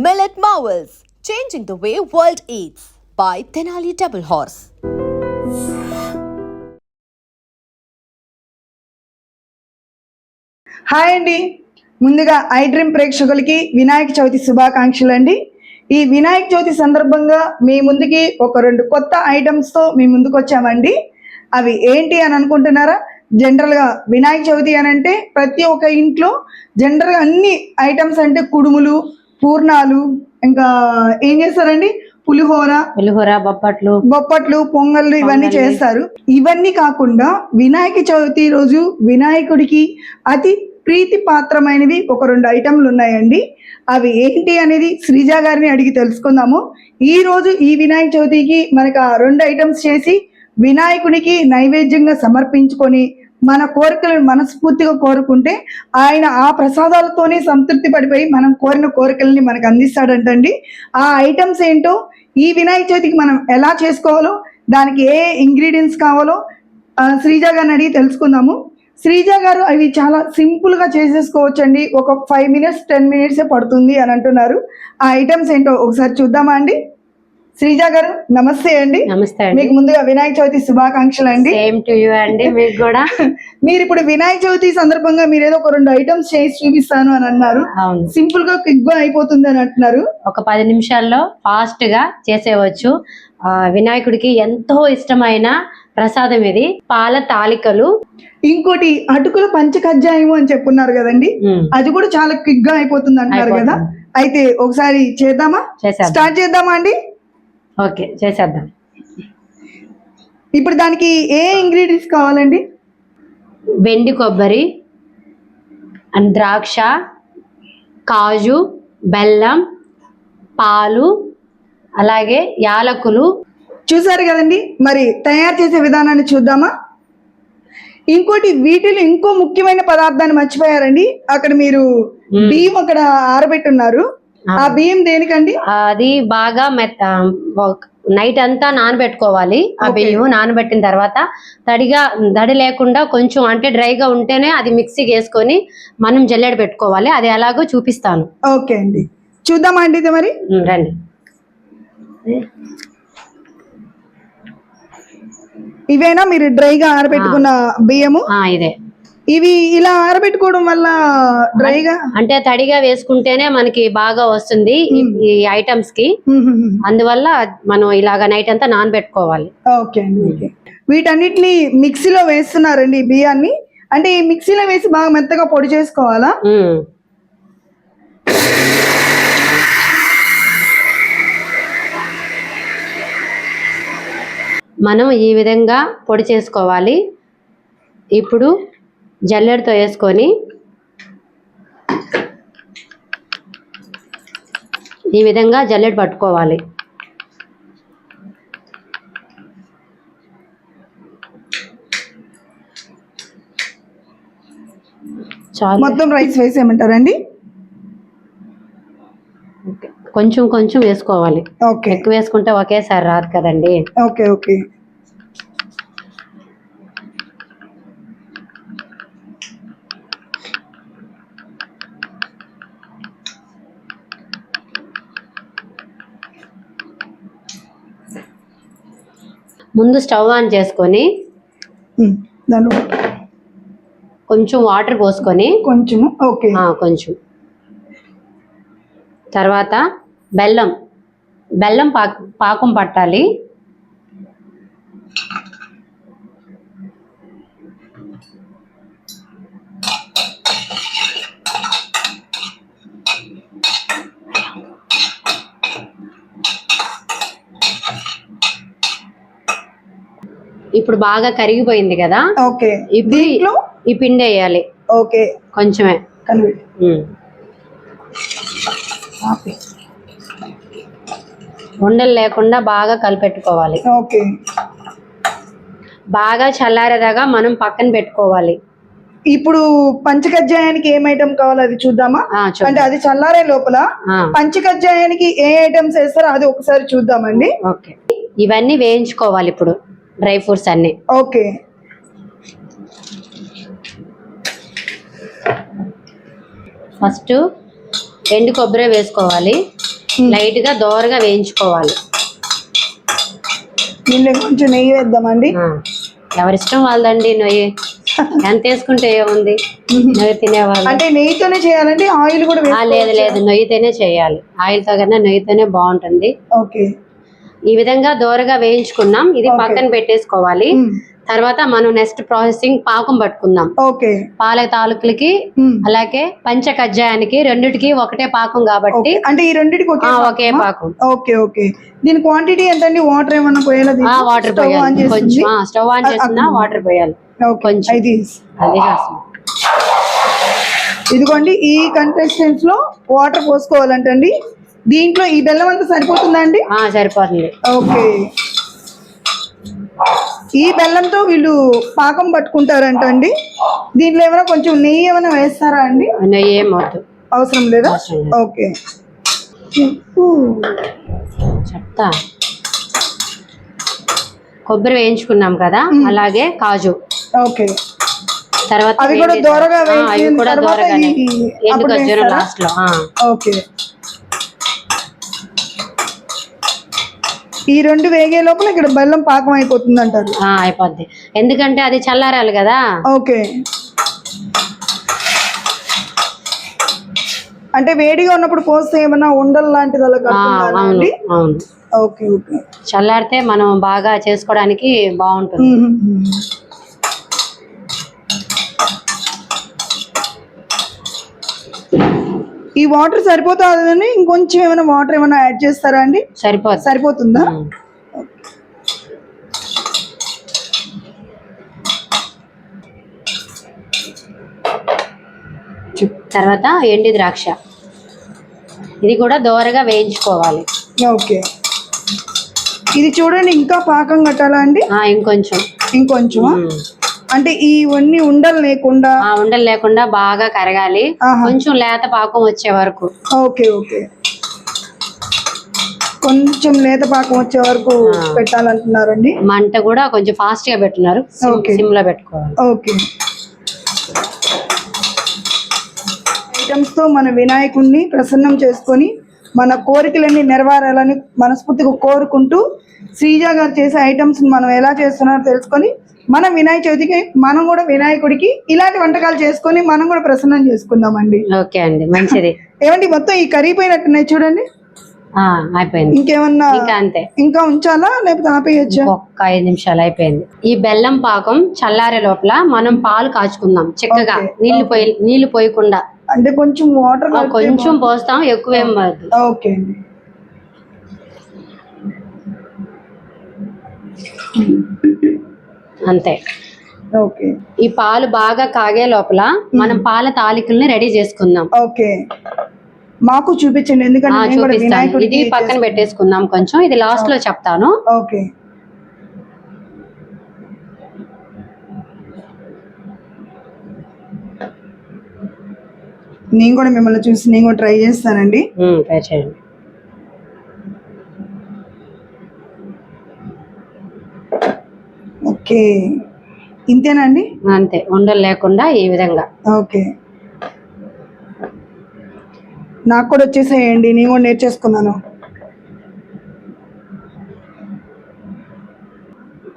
Millet Marvels, changing the way world eats by Tenali Double Horse. Hi అండి, ముందుగా I dream ప్రేక్షకులకి వినాయక చవితి శుభాకాంక్షలు అండి. ఈ వినాయక చవితి సందర్భంగా మీ ముందుకి ఒక 2 కొత్త ఐటమ్స్తో మీ ముందుకు వచ్చామండి. అవి ఏంటి అని అనుకుంటున్నారా? జనరల్గా వినాయక చవితి అని అంటే ప్రతి ఒక్క ఇంట్లో జనరల్గా అన్ని ఐటమ్స్ అంటే కుడుములు, పూర్ణాలు, ఇంకా ఏం చేస్తారండి, పులిహోర, బొప్పట్లు, పొంగళ్ళు ఇవన్నీ చేస్తారు. ఇవన్నీ కాకుండా వినాయక చవితి రోజు వినాయకుడికి అతి ప్రీతి పాత్రమైనవి ఒక 2 ఐటమ్లు ఉన్నాయండి. అవి ఏంటి అనేది శ్రీజ గారిని అడిగి తెలుసుకుందాము. ఈ రోజు ఈ వినాయక చవితికి మనకు ఆ 2 ఐటమ్స్ చేసి వినాయకుడికి నైవేద్యంగా సమర్పించుకొని మన కోరికలను మనస్ఫూర్తిగా కోరుకుంటే ఆయన ఆ ప్రసాదాలతోనే సంతృప్తి పడిపోయి మనం కోరిన కోరికల్ని మనకు అందిస్తాడంటండి. ఆ ఐటమ్స్ ఏంటో, ఈ వినాయక చవితికి మనం ఎలా చేసుకోవాలో, దానికి ఏ ఇంగ్రీడియంట్స్ కావాలో శ్రీజ గారిని అడిగి తెలుసుకుందాము. శ్రీజ గారు అవి చాలా సింపుల్గా చేసేసుకోవచ్చండి, ఒక 5 minutes 10 minutes పడుతుంది అని అంటున్నారు. ఆ ఐటమ్స్ ఏంటో ఒకసారి చూద్దామా అండి? శ్రీజ గారు నమస్తే అండి. నమస్తే అండి. మీకు ముందుగా వినాయక చవితి శుభాకాంక్షలు అండి. సేమ్ టు యు అండి, మీకు కూడా. మీరు ఇప్పుడు వినాయక చవితి సందర్భంగా మీరు ఏదో ఒక 2 ఐటమ్స్ చేసి చూపిస్తాను అని అన్నారు. సింపుల్ గా క్విక్ గా అయిపోతుంది అని అంటున్నారు. ఒక 10 నిమిషాల్లో ఫాస్ట్ గా చేసేవచ్చు. వినాయకుడికి ఎంతో ఇష్టమైన ప్రసాదం ఇది, పాల తాలికలు. ఇంకోటి అటుకుల పంచకజ్జాయము అని చెప్పున్నారు కదండి, అది కూడా చాలా క్విక్ గా అయిపోతుంది అంటున్నారు కదా. అయితే ఒకసారి చేద్దామా? స్టార్ట్ చేద్దామా అండి? ఓకే, చేసేద్దాం. ఇప్పుడు దానికి ఏ ఇంగ్రీడియంట్స్ కావాలండి? వెండి కొబ్బరి అండ్ ద్రాక్ష, కాజు, బెల్లం, పాలు, అలాగే యాలకులు. చూసారు కదండి, మరి తయారు చేసే విధానాన్ని చూద్దామా? ఇంకోటి, వీటిలో ఇంకో ముఖ్యమైన పదార్థాన్ని మర్చిపోయారండి. అక్కడ మీరు బియ్యం అక్కడ ఆరబెట్టున్నారు. ఆ బియ్యం దేనికండి? అది బాగా నైట్ అంతా నానబెట్టుకోవాలి. ఆ బియ్యం నానబెట్టిన తర్వాత తడి లేకుండా కొంచెం అంటే డ్రైగా ఉంటేనే అది మిక్సీకి వేసుకొని మనం జల్లెడ పెట్టుకోవాలి. అది ఎలాగో చూపిస్తాను. ఓకే అండి, చూద్దామా అండి? ఇది మరి రండి. ఇవేనా మీరు డ్రైగా ఆరబెట్టుకున్న బియ్యము? ఇదే. ఇవి ఇలా ఆరబెట్టుకోవడం వల్ల డ్రైగా అంటే తడిగా వేసుకుంటేనే మనకి బాగా వస్తుంది ఈ ఐటమ్స్ కి. అందువల్ల మనం ఇలాగా నైట్ అంతా నానబెట్టుకోవాలి. ఓకే అండి. వీటన్నిటిని మిక్సీలో వేస్తున్నారండి ఈ బియ్యాన్ని. అంటే ఈ మిక్సీలో వేసి బాగా మెత్తగా పొడి చేసుకోవాలా? మనం ఈ విధంగా పొడి చేసుకోవాలి. ఇప్పుడు జల్లెడతో వేసుకొని ఈ విధంగా జల్లెడ పట్టుకోవాలి. మొత్తం రైస్ వేసేయమంటారండి? కొంచెం కొంచెం వేసుకోవాలి. ఓకే, ఎక్కువ వేసుకుంటే ఒకేసారి రాదు కదండి. Okay okay. ముందు స్టవ్ ఆన్ చేసుకొని కొంచెం వాటర్ పోసుకొని కొంచెం తర్వాత బెల్లం పాకం పట్టాలి. ఇప్పుడు బాగా కరిగిపోయింది కదా. ఓకే, ఇప్పుడు ఈ పిండి వేయాలి. ఓకే, కొంచెమే. ఉండలు లేకుండా బాగా కలిపెట్టుకోవాలి. ఓకే, బాగా చల్లారేదాకా మనం పక్కన పెట్టుకోవాలి. ఇప్పుడు పంచకజ్జాయానికి ఏం ఐటమ్ కావాలి అది చూద్దామా? అంటే అది చల్లారే లోపల పంచకజ్జాయానికి ఏ ఐటమ్స్ వేస్తారో అది ఒకసారి చూద్దామండి. ఓకే, ఇవన్నీ వేయించుకోవాలి ఇప్పుడు, డ్రై ఫ్రూట్స్ అన్ని. ఓకే, ఫస్ట్ ఎండు కొబ్బరి వేసుకోవాలి. లైట్ గా దోరగా వేయించుకోవాలి. దీనిలో కొంచెం నెయ్యి వేద్దామండి. ఎవరిష్టం వాళ్ళదండి. నెయ్యి ఎంత వేసుకుంటే ఏముంది, నెయ్యి తినేవాళ్ళు. అంటే నెయ్యితోనే చేయాలండి, ఆయిల్ కూడా లేదు నెయ్యితోనే చేయాలి. ఆయిల్ తో కన్నా నెయ్యితోనే బాగుంటుంది. ఓకే, ఈ విధంగా దోరగా వేయించుకున్నాం. ఇది పక్కన పెట్టేసుకోవాలి. తర్వాత మనం నెక్స్ట్ ప్రాసెసింగ్ పాకం పట్టుకుందాం. ఓకే, పాల తాలూకులకి అలాగే పంచ కజ్జాయానికి రెండిటికి ఒకటే పాకం కాబట్టి, అంటే ఈ రెండిటికి ఒకే పాకం. Okay okay. దీని క్వాంటిటీ ఎంత అండి? వాటర్ ఏమన్నా పోయాలి? వాటర్ పోయాలి కొంచెం. స్టవ్ ఆన్ చేస్తున్నా వాటర్ పోయాలి కొంచెం. అది ఇదిగోండి, ఈ కంటెస్టెంట్స్ లో వాటర్ పోసుకోవాలంటండి. దీంట్లో ఈ బెల్లం అంతా సరిపోతుందా అండి? సరిపోతుంది. ఓకే, ఈ బెల్లంతో వీళ్ళు పాకం పట్టుకుంటారంట అండి. దీంట్లో ఏమైనా కొంచెం నెయ్యి ఏమైనా వేస్తారా అండి? నెయ్యి ఏం అవసరం లేదా? ఓకే, చెప్తా. కొబ్బరి వేయించుకున్నాం కదా, అలాగే కాజు. ఓకే, తర్వాత అవి కూడా దోరగా వేయించిన తర్వాత ఎండు ఖర్జూరం లాస్ట్ లో. ఓకే, ఈ రెండు వేగే లోపల ఇక్కడ బెల్లం పాకం అయిపోతుంది అంటారు. అయిపోద్ది, ఎందుకంటే అది చల్లారాలి కదా. ఓకే, అంటే వేడిగా ఉన్నప్పుడు పోస్తే ఏమన్నా ఉండలు లాంటిది అలా కట్టుకుంటారండి? అవును. ఓకే ఓకే, చల్లారితే మనం బాగా చేసుకోవడానికి బాగుంటుంది. ఈ వాటర్ సరిపోతుందని ఇంకొంచెం ఏమైనా వాటర్ ఏమైనా యాడ్ చేస్తారా అండి? సరిపోతుందా? తర్వాత ఎండి ద్రాక్ష, ఇది కూడా దోరగా వేయించుకోవాలి. ఓకే, ఇది చూడండి, ఇంకా పాకం కట్టాలా అండి? ఇంకొంచెం అంటే ఇవన్నీ ఉండలు లేకుండా బాగా కరగాలి. కొంచెం లేత పాకం వచ్చే వరకు. ఓకే ఓకే, కొంచెం లేత పాకం వచ్చే వరకు పెట్టాలంటున్నారండి. మంట కూడా కొంచెం ఫాస్ట్ గా పెట్టున్నారు, సిమ్ లో పెట్టుకోవాలి. ఓకే, ఐటమ్స్ తో మన వినాయకుడిని ప్రసన్నం చేసుకొని మన కోరికలన్నీ నెరవేరాలని మనస్ఫూర్తిగా కోరుకుంటూ, శ్రీజ గారు చేసే ఐటమ్స్ మనం ఎలా చేస్తున్నారో తెలుసుకొని మన వినాయక చవితికి మనం కూడా వినాయకుడికి ఇలాంటి వంటకాలు చేసుకొని మనం కూడా ప్రసన్నం చేసుకుందామండి. ఓకే అండి, మంచిది. ఏమండి, మొత్తం ఈ కరిగిపోయినట్టున్నాయి చూడండి. అయిపోయింది. ఇంకేమన్నా ఇంకా ఉంచాలా లేకపోతే ఆపేయచ్చా? ఒక్క 5 నిమిషాలు అయిపోయింది. ఈ బెల్లం పాకం చల్లారే లోపల మనం పాలు కాచుకుందాం చక్కగా, నీళ్లు పోయకుండా. అంటే కొంచెం వాటర్ కొంచెం పోస్తాం, ఎక్కువేం పడదు. ఓకే అండి, అంతే. ఓకే, ఈ పాలు బాగా కాగే లోపల మనం పాల తాలికల్ని రెడీ చేసుకుందాం. ఓకే, మాకు చూపించండి, ఎందుకంటే ఇది పక్కన పెట్టేసుకుందాం కొంచెం, ఇది లాస్ట్ లో చెప్తాను. ఓకే, నేను కూడా మిమ్మల్ని చూసి నేను కూడా ట్రై చేస్తానండి. ట్రై చేయండి. ఓకే, ఇంతేనా అండి? అంతే, ఉండలు లేకుండా ఈ విధంగా. ఓకే, నాకు కూడా వచ్చేసాయండి, నేను కూడా నేర్చేసుకున్నాను.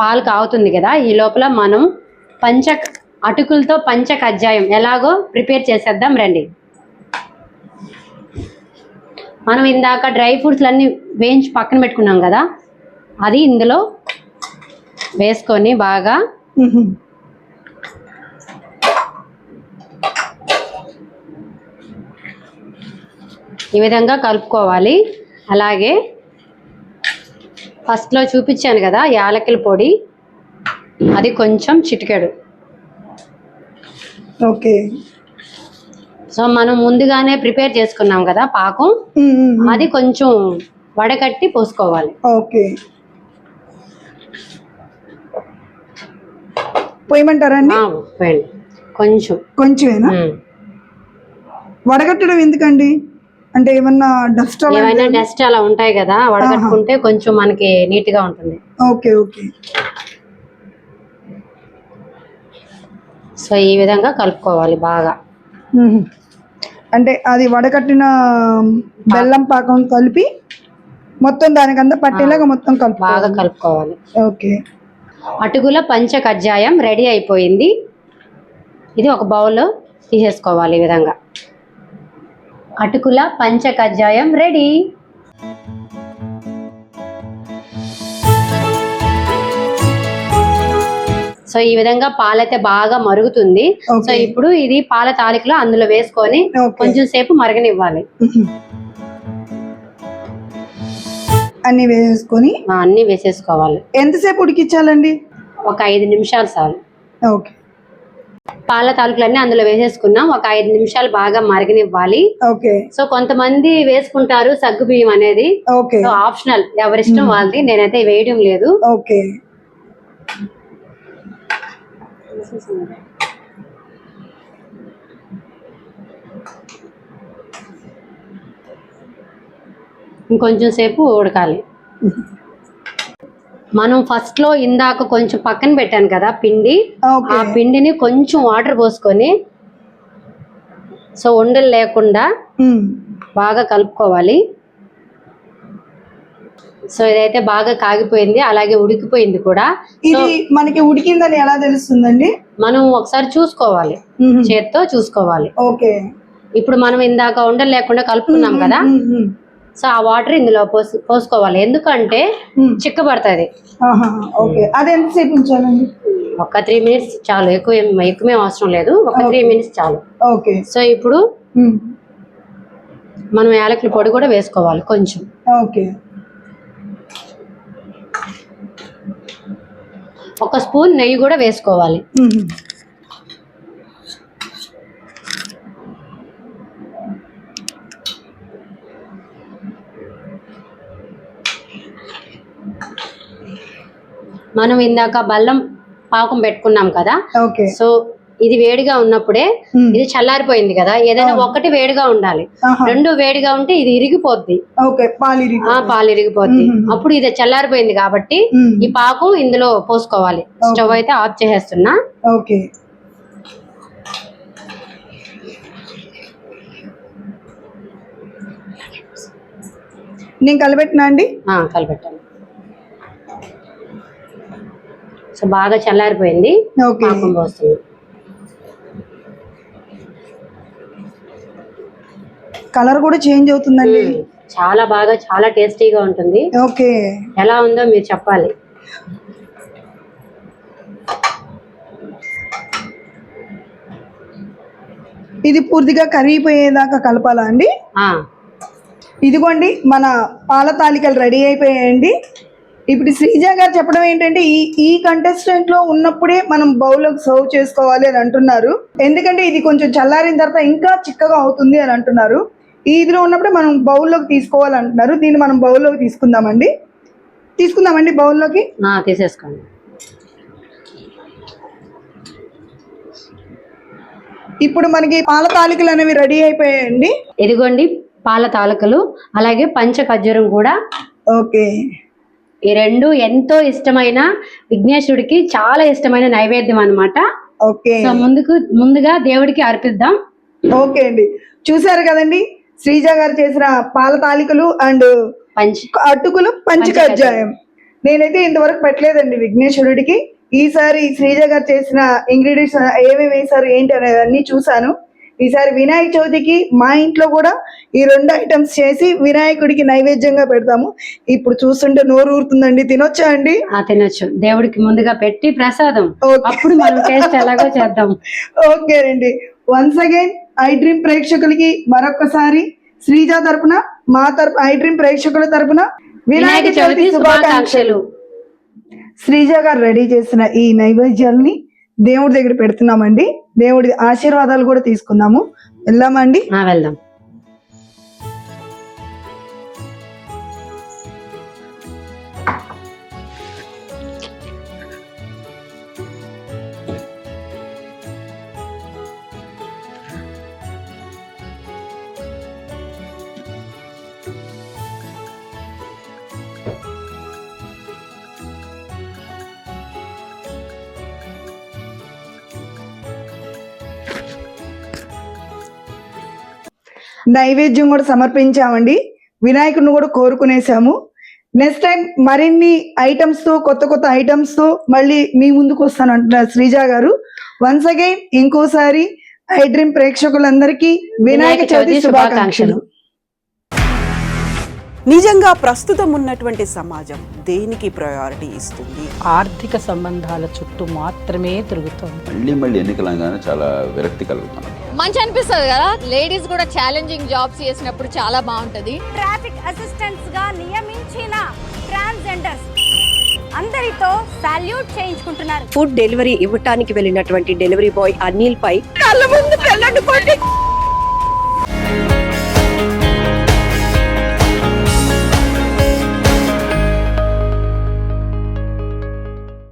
పాలు కాగుతుంది కదా, ఈ లోపల మనం అటుకులతో పంచ కజ్జాయం ఎలాగో ప్రిపేర్ చేసేద్దాం రండి. మనం ఇందాక డ్రై ఫ్రూట్స్ అన్ని వేయించి పక్కన పెట్టుకున్నాం కదా, అది ఇందులో వేసుకొని బాగా ఈ విధంగా కలుపుకోవాలి. అలాగే ఫస్ట్ లో చూపించాను కదా యాలకుల పొడి, అది కొంచెం చిటికెడు. ఓకే, సో మనం ముందుగానే ప్రిపేర్ చేసుకున్నాం కదా పాకం, అది కొంచెం వడకట్టి పోసుకోవాలి. ఓకే, పోయమంటారా అండి? పోయండి, కొంచెమేనా? వడగట్టడం ఎందుకండి? అంటే ఏమన్నా డస్ట్ అలా ఉంటాయి కదా, వడగట్టుకుంటే కొంచెం మనకి నీట్ గా ఉంటుంది. ఓకే ఓకే, సో ఈ విధంగా కలుపుకోవాలి బాగా. అంటే అది వడకట్టిన బెల్లం పాకం కలిపి మొత్తం దానికంతా పట్టేలాగా మొత్తం కలుపు. బాగా కలుపుకోవాలి. ఓకే. అటుకుల పంచ కజ్జాయం రెడీ అయిపోయింది. ఇది ఒక బౌల్లో తీసేసుకోవాలి. ఈ విధంగా అటుకుల పంచ కజ్జాయం రెడీ. సో ఈ విధంగా పాలైతే బాగా మరుగుతుంది. సో ఇప్పుడు ఇది పాల తాలికలో అందులో వేసుకొని కొంచెం సేపు మరగనివ్వాలి. అన్ని వేసేసుకోవాలి. ఎంతసేపు ఉడికించాలండి? ఒక 5 నిమిషాలు చాలు. ఓకే. పాల తాలికలన్నీ అందులో వేసేసుకున్నాం. ఒక 5 నిమిషాలు బాగా మరగనివ్వాలి. ఓకే. సో కొంతమంది వేసుకుంటారు సగ్గు బియ్యం అనేది. ఓకే. సో ఆప్షనల్, ఎవరిష్టం వాళ్ళది. నేనైతే వేయడం లేదు. ఓకే. ఇంకొంచెం సేపు ఉడకాలి. మనం ఫస్ట్ లో ఇందాక కొంచెం పక్కన పెట్టాను కదా పిండి, ఆ పిండిని కొంచెం వాటర్ పోసుకొని సో ఉండలు లేకుండా బాగా కలుపుకోవాలి. సో ఇదైతే బాగా కాగిపోయింది, అలాగే ఉడికిపోయింది కూడా. ఇది మనకి ఉడికిందని ఎలా తెలుస్తుందండి? మనం ఒకసారి చూసుకోవాలి, చేత్తో చూసుకోవాలి. ఓకే. ఇప్పుడు మనం ఇందాక ఉండలు లేకుండా కలుపుకున్నాం కదా, సో ఆ వాటర్ ఇందులో పోసుకోవాలి. ఎందుకంటే చిక్కబడుతుంది. అది ఎంతసేపు ఉంచాలండి? ఒక 3 మినిట్స్ చాలు. ఎక్కువే అవసరం లేదు. ఒక 3 మినిట్స్ చాలు. ఓకే. సో ఇప్పుడు మనం యాలకుల పొడి కూడా వేసుకోవాలి కొంచెం. ఓకే. ఒక స్పూన్ నెయ్యి కూడా వేసుకోవాలి. మనం ఇందాక బెల్లం పాకం పెట్టుకున్నాం కదా, సో ఇది వేడిగా ఉన్నప్పుడే, ఇది చల్లారిపోయింది కదా, ఏదైనా ఒకటి వేడిగా ఉండాలి. 2 వేడిగా ఉంటే ఇది ఇరిగిపోద్ది. పాలు ఇరిగిపోద్ది. అప్పుడు ఇది చల్లారిపోయింది కాబట్టి ఈ పాకం ఇందులో పోసుకోవాలి. స్టవ్ అయితే ఆఫ్ చేసేస్తున్నా. ఓకే. నేను కలిపెట్టినా అండి? కలిపెట్టాను. సో బాగా చల్లారిపోయింది. పాకం పోస్తుంది. కలర్ కూడా చేంజ్ అవుతుందండి. చాలా బాగా, చాలా టేస్టీగా ఉంటుంది. ఓకే. ఎలా ఉందో మీరు చెప్పాలి. ఇది పూర్తిగా కరిగిపోయేదాకా కలపాలా అండి? ఇదిగోండి మన పాల తాలికలు రెడీ అయిపోయాయండి. ఇప్పుడు శ్రీజ గారు చెప్పడం ఏంటంటే ఈ కంటెస్టెంట్ లో ఉన్నప్పుడే మనం బౌల్లోకి సర్వ్ చేసుకోవాలి అని అంటున్నారు. ఎందుకంటే ఇది కొంచెం చల్లారిన తర్వాత ఇంకా చిక్కగా అవుతుంది అని అంటున్నారు. ఇదిలో ఉన్నప్పుడే మనం బౌల్లోకి తీసుకోవాలంటున్నారు. దీన్ని మనం బౌల్లోకి తీసుకుందామండి బౌల్లోకి. తీసేసుకోండి. ఇప్పుడు మనకి పాల తాలికలు అనేవి రెడీ అయిపోయాయండి. ఇదిగోండి పాల తాలికలు, అలాగే పంచ ఖర్జూరం కూడా. ఓకే. ఈ 2 ఎంతో ఇష్టమైన, విఘ్నేశ్వరుడికి చాలా ఇష్టమైన నైవేద్యం అన్నమాట. ఓకే. సో ముందుగా దేవుడికి అర్పిద్దాం. ఓకే అండి. చూసారు కదండి శ్రీజ గారు చేసిన పాల తాలికలు అండ్ అటుకులు పంచ కజ్జాయం. నేనైతే ఇంతవరకు పెట్టలేదండి విఘ్నేశ్వరుడికి. ఈసారి శ్రీజ గారు చేసిన ఇంగ్రీడియంట్స్ ఏమేమి వేశారు ఏంటి అనేది అన్ని చూసాను. ఈసారి వినాయక చవితికి మా ఇంట్లో కూడా ఈ 2 ఐటమ్స్ చేసి వినాయకుడికి నైవేద్యంగా పెడతాము. ఇప్పుడు చూస్తుంటే నోరు ఊరుతుందండి. తినొచ్చా అండి? తినొచ్చు. దేవుడికి ముందుగా పెట్టి ప్రసాదం, అప్పుడు మనం టేస్ట్ ఎలాగో చేద్దాం. ఓకే అండి. వన్స్ అగైన్ ఐ డ్రీమ్ ప్రేక్షకులకి మరొకసారి శ్రీజ తరపున, మా తరపు ఐ డ్రీమ్ ప్రేక్షకుల తరపున వినాయక చవితి శుభాకాంక్షలు. శ్రీజ గారు రెడీ చేసిన ఈ నైవేద్యాలని దేవుడి దగ్గర పెడుతున్నామండి. దేవుడి ఆశీర్వాదాలు కూడా తీసుకుందాము. వెళ్దామా అండి? వెళ్దాం. నైవేద్యం కూడా సమర్పించామండి. వినాయకుడిని కూడా కోరుకునేసాము. నెక్స్ట్ టైం మరిన్ని ఐటమ్స్తో, కొత్త కొత్త ఐటమ్స్తో మళ్ళీ మీ ముందుకు వస్తాను అంటున్నారు శ్రీజ గారు. వన్స్ అగైన్ ఇంకోసారి ఐ డ్రీమ్ ప్రేక్షకులందరికీ వినాయక చవితి శుభాకాంక్షలు. నిజంగా ప్రస్తుతం ఉన్నటువంటి సమాజం దేనికి ప్రయారిటీ ఇస్తుంది? ఆర్థిక సంబంధాల చుట్టూ మాత్రమే తిరుగుతోంది. మళ్ళీ ఎన్నికలంగానే చాలా విరక్తి కలుగుతాను. మంచి అనిపిస్తుంది కదా, లేడీస్ కూడా ఛాలెంజింగ్ జాబ్స్ చేసినప్పుడు చాలా బాగుంటది. ట్రాఫిక్ అసిస్టెంట్స్ గా నియమించిన ట్రాన్స్జెండర్స్ అందరితో సాల్యూట్ చేయించుకుంటున్నారు. ఫుడ్ డెలివరీ ఇవ్వటానికి వెళ్ళినటువంటి డెలివరీ బాయ్ అనిల్ పై కళ్ళ ముందు